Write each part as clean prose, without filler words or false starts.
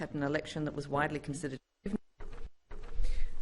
had an election that was widely considered.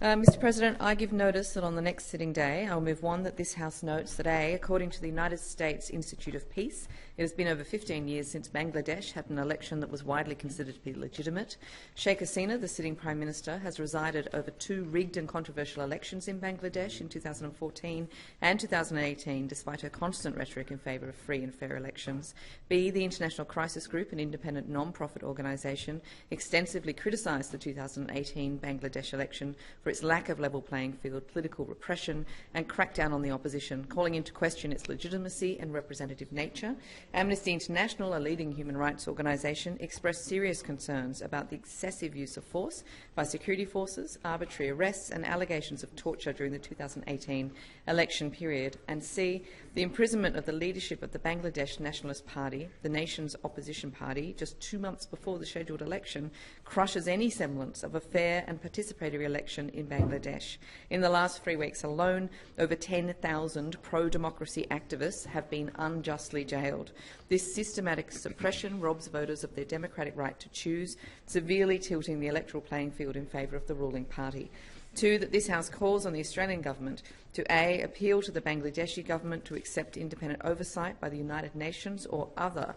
Mr. President, I give notice that on the next sitting day I will move one that this House notes that A, according to the United States Institute of Peace, it has been over 15 years since Bangladesh had an election that was widely considered to be legitimate. Sheikh Hasina, the sitting Prime Minister, has resided over 2 rigged and controversial elections in Bangladesh in 2014 and 2018, despite her constant rhetoric in favour of free and fair elections. B, the International Crisis Group, an independent non-profit organisation, extensively criticised the 2018 Bangladesh election for its lack of level playing field, political repression and crackdown on the opposition, calling into question its legitimacy and representative nature. Amnesty International, a leading human rights organisation, expressed serious concerns about the excessive use of force by security forces, arbitrary arrests and allegations of torture during the 2018 election period. And C, the imprisonment of the leadership of the Bangladesh Nationalist Party, the nation's opposition party, just 2 months before the scheduled election, crushes any semblance of a fair and participatory election in Bangladesh. In the last 3 weeks alone, over 10,000 pro-democracy activists have been unjustly jailed. This systematic suppression robs voters of their democratic right to choose, severely tilting the electoral playing field in favour of the ruling party. 2, that this House calls on the Australian Government to A, appeal to the Bangladeshi Government to accept independent oversight by the United Nations or other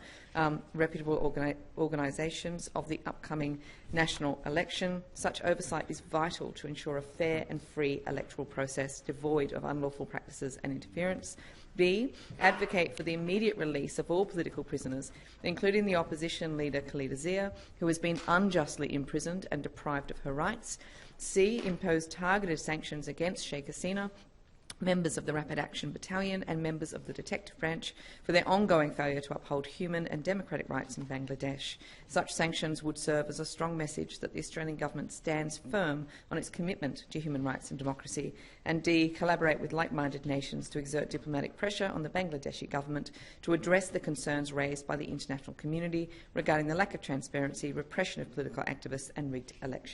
reputable organisations of the upcoming national election. Such oversight is vital to ensure a fair and free electoral process devoid of unlawful practices and interference. B, advocate for the immediate release of all political prisoners, including the opposition leader Khalida Zia, who has been unjustly imprisoned and deprived of her rights. C, impose targeted sanctions against Sheikh Hasina, members of the Rapid Action Battalion and members of the Detective Branch for their ongoing failure to uphold human and democratic rights in Bangladesh. Such sanctions would serve as a strong message that the Australian Government stands firm on its commitment to human rights and democracy. And D, collaborate with like-minded nations to exert diplomatic pressure on the Bangladeshi Government to address the concerns raised by the international community regarding the lack of transparency, repression of political activists and rigged elections.